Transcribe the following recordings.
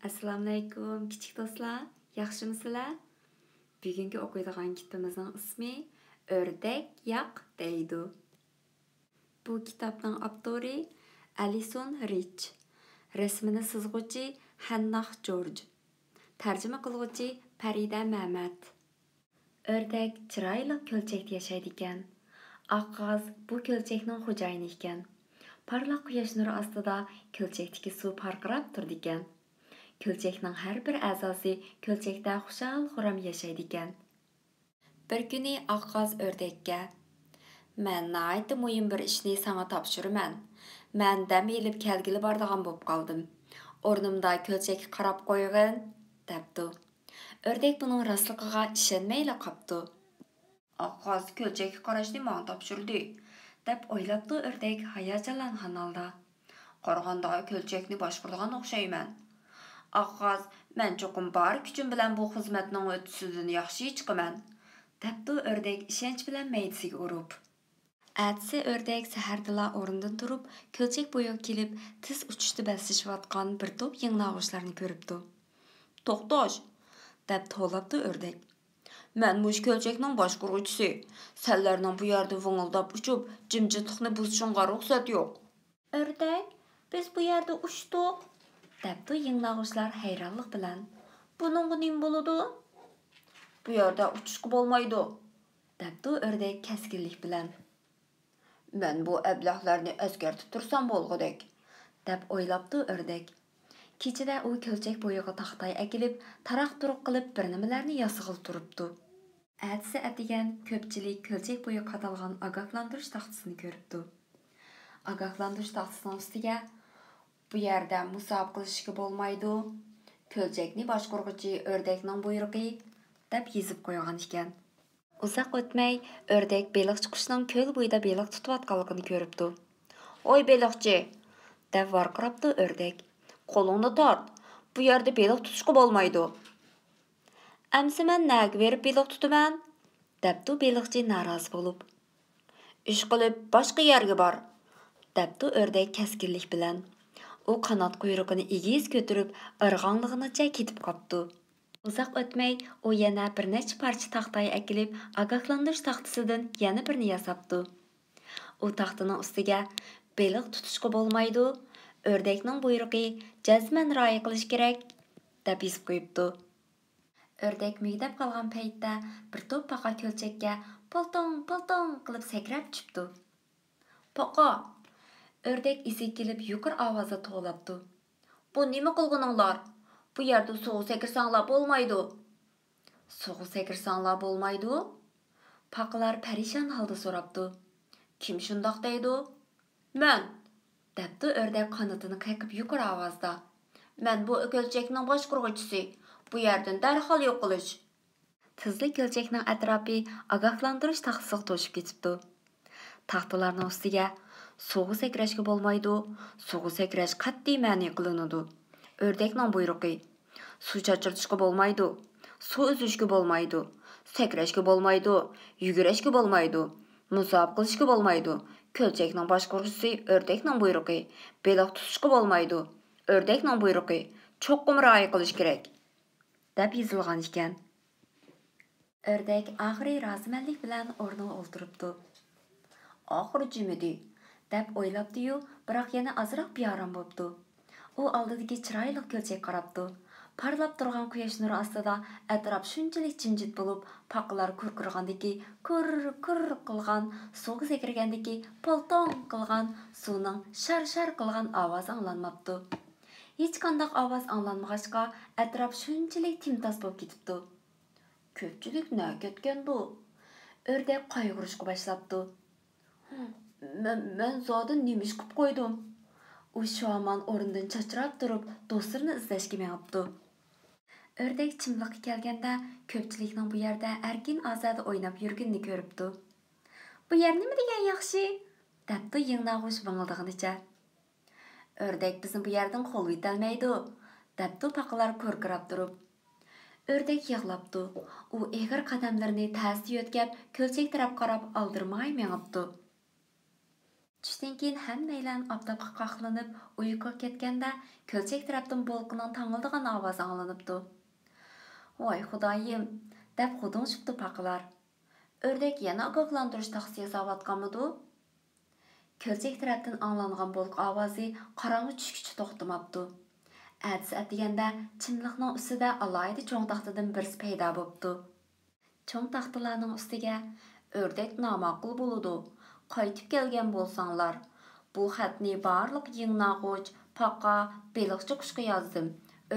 Assalomu alaykum kichik do'stlar, yaxshimisizlar? Bugungi o'qiydigan kitobimizning ismi Ördek Yaq deydi. Bu kitobning avtori Alison Rich. Rasmini chizguvchi Hannah George. Tarjima qilguvchi Farida Mehmet. Ördek chiroyli ko'lchakda yashaydi ekan. Oqqoz bu ko'lchakning xo'jayini ekan. Parlaq quyosh nuri ostida ko'lchakdagi suv parqirab turdi ekan. Ko'lchakning har bir a'zosi ko'lchakda xushal-xuram yashaydi ekan. Bir kuni oqqoz o'rdakka: "Men nihoyatda muhim bir ishni sana topshiraman. Men dam elib kelgili bordigan bo'lib qoldim. O'rnimda ko'lchakka qarab qo'ygin", debdi. O'rdak buning rostligiga ishonmayla qopti. "Oqqoz ko'lchakka qarashni menga topshirdi", deb o'ylabdi o'rdak hayajonlangan holda. "Qaraganda ko'lchakni boshqaradigan o'xshayman. Oqqoz, men cho'qim bor kuchim bilan bu xizmatning o'tisidan yaxshi chiqaman", debdi o'rdak ishonch bilan maydasiga urib. Atsi o'rdak sahardala o'rnidan turib, ko'lchak bo'yiga kelib, tiz uchishda basishayotgan bir to'p yanglag'uchlarni ko'ribdi. "To'xtash", deb to'labdi o'rdak. "Men mush ko'lchakning boshqaruvchisi. Senlarning bu yerda vingildab uchib, jimjitlikni buzishingga ruxsat yo'q." "O'rdak, biz bu yerda uchdik", debdi yanglag'uchlar hayronlik bilan. "Buningga nima bo'ladi?" "Bu yerda uchishga bo'lmaydi", debdi o'rdak kaskinlik bilan. "Men bu ablahlarni eskartib tursam bo'lgudek", deb o'ylabdi o'rdak. Kechida u ko'lchak bo'yiga taxtay akilib, taraq-turuq qilib bir nimalarni yasig'il turibdi. Atsi atigan ko'pchilik ko'lchak bo'yi qatalgan ogohlantirish taxtasini ko'ribdi. Ogohlantirish taxtasining ustiga: "Bu yerda musobaqa qilishga bo'lmaydi. Ko'lchakni boshqaruvchi o'rdakning buyrug'i", deb yozib qo'ygan ekan. Uzoq o'tmay, o'rdak beliqchi qushning ko'l bo'yida beliq tutayotganligini ko'ribdi. "Oy beliqchi", deb varqirabdi o'rdak. "Qo'lingni tort. Bu yerda beliq tutishga bo'lmaydi." "Amsi men naga berib beliq tutaman?" debdi beliqchi norozi bo'lib. "Ish qilib boshqa yerga bor", debdi o'rdak kaskinlik bilan. U qanot quyrug'ini egiz ko'tarib, irg'anlig'icha ketib qopti. Uzoq o'tmay, u yana bir necha parcha taxtay akilib, ogohlantirish taxtasidan yana birini yasabdi. U taxtaning ustiga: "Beliq tutishga bo'lmaydi. O'rdakning buyrug'i jazman rioya qilish kerak", deb yozib qo'yibdi. O'rdak migdab qolgan paytda bir to'p paqa ko'lchakka poltong-poltong qilib sakrab tushibdi. "Paqa!" O'rdak esiga kelib yuqori ovozda to'labdi. "Bu nima qilguninglar? Bu yerda suvga sakirsanglar bo'lmaydi." "Suvga sakirsanglar bo'lmaydi?" Paqalar parishon holda so'rabdi. "Kim shundoq deydi?" "Men", debdi o'rdak qanotini qaqib yuqori ovozda. "Men bu ko'lchakning boshqaruvchisi. Bu yerdan darhol yo'q qilish." Tizli ko'lchakning atrofi ogohlantirish taxtasiga to'shib ketibdi. Taxtalarning ustiga: "Suvga sakrashga bo'lmaydi. Suvga sakrash qat'iy ma'ni qilinadi. O'rdakning buyrug'i. Suv chachirtishga bo'lmaydi. Suv uzishga bo'lmaydi. Sakrashga bo'lmaydi. Yugurishga bo'lmaydi. Musobaqa qilishga bo'lmaydi. Ko'lchakning boshqaruvchisi o'rdakning buyrug'i. Beliq tutishga bo'lmaydi. O'rdakning buyrug'i. Cho'qqim rioya qilish kerak", deb yozilgan ekan. O'rdak oxiri rozimanlik bilan o'rniga o'ltiribdi. "Oxiri jimidi", deb o'ylabdi-yu, biroq yana ozroq beorom bo'libdi. U oldidagi chiroyli ko'lchakka qarabdi. Parlab turgan quyosh nuri ostida atrof shunchalik jimjit bo'lib, paqalar kurqirgandagi kurr qilgan, suvga sakragandagi poltong qilgan, suvning shar-shar qilgan ovozi anglanmabdi. Hech qanday ovoz anglanmag'achqa, atrof shunchalik timtos bo'lib ketibdi. "Ko'pchilik nega ketgan bu?" O'rdak qayg'urishga boshlabdi. Men zodin nima ish qilib qo'ydim?" U shoman o'rnidan chachrab turib, do'stlarini izlashga mengibdi. O'rdak chimliqqa kelganda ko'pchilikning bu yerda erkin ozoda o'ynab yurganini ko'ribdi. "Bu yer nima degan yaxshi?" debdi yanglag'uch vingildig'icha. "O'rdak bizni bu yerdan qo'l yetolmaydi", debdi paqalar ko'rkirab turib. O'rdak yig'labdi. U eg'ir qadamlarini tezda yo'tkab, ko'lchak taraf qarab oldirmay mengibdi. Tushdan keyin hammaylar oftobga qoqlanib, uyquga ketganda, ko'lchak tarafdan bolqining tangildigan ovozi anglanibdi. Voy xudoyim, deb xudunishibdi paqalar. Ördek yana ogohlantirish taqsi yasayotganmidi? Ko'lchak tarafdan anglangan bolq ovozi qorong'i tushguncha to'xtamabdi. Әдісі әтігенде чimliqning ustida alayda cho'ng taxtadan birisi paydo bo'pti. Cho'ng taxtalarning ustiga ördek nomaqul bo'ludi. Qaytib kelgan bo'lsanglar, bu xatni barliq yingnag'uch, paqa, beliqchi qushqa yozdim.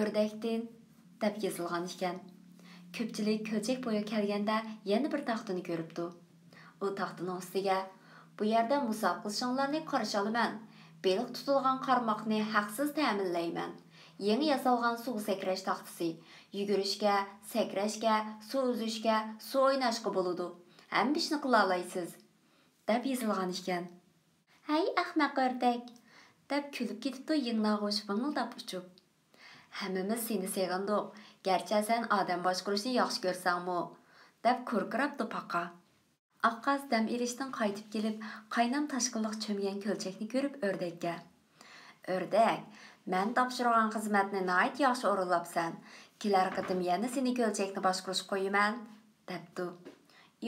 Ördekdin deb yozilgan ekan. Ko'pchilik ko'lchak bo'yi kelganda yana bir taxtani ko'ribdi. U taxtaning ustiga bu yerda musofir qilishinglarni qarshi olaman. Beliq tutilgan qarmoqni haqsiz ta'minlayman. Yeni yasalgan suv sakrash taxtasi. Yugurishga, sakrashga, suv uzishga, suv o'ynashga bo'ladi. Hamma ishni qila olasiz, deb yozilgan ekan. Hay ahmaq ördek, deb kulib ketibdi yingnag'uch vingildab uchib. Hammamiz seni sevgandik, garchi sen odam boshqarishni yaxshi ko'rsangmi, deb ko'rkirabdi paqa. Oqqaz dam ilishdan qaytib kelib, qaynam tashqinliq cho'mgan ko'lchakni ko'rib ördekka. Ördek, men topshirgan xizmatni nihoyat yaxshi o'rinlabsan. Kelar qatim yana seni ko'lchakni boshqarish qo'yaman, debdi.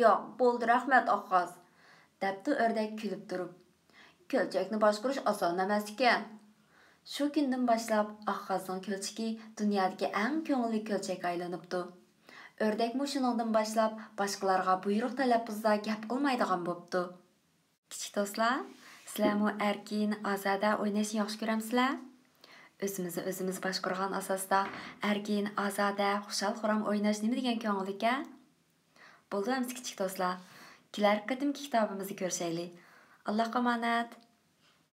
Yo'q, bo'ldi rahmat oqqaz, debdi ördek kulib turib. Ko'lchakni boshqarish oson emas ekan. Shu kundan boshlab oqqazning ko'lchaki dunyodagi eng ko'ngilli ko'lchak aylanibdi. Ördekmi shuningdan boshlab boshqalarga buyruq talaffuzda gap qilmaydigan bo'pti. Kichik do'stlar, sizlarmi erkin, ozoda o'ynashni yaxshi ko'ramsizlar? O'zimizni o'zimiz boshqargan asosda erkin, ozoda, xushal-xuram o'ynash nima degan ko'ngillikka? Bo'ldi, kichik do'stlar. Kelar qatimki kitobimizni ko'rishaylik. Allohga omonat.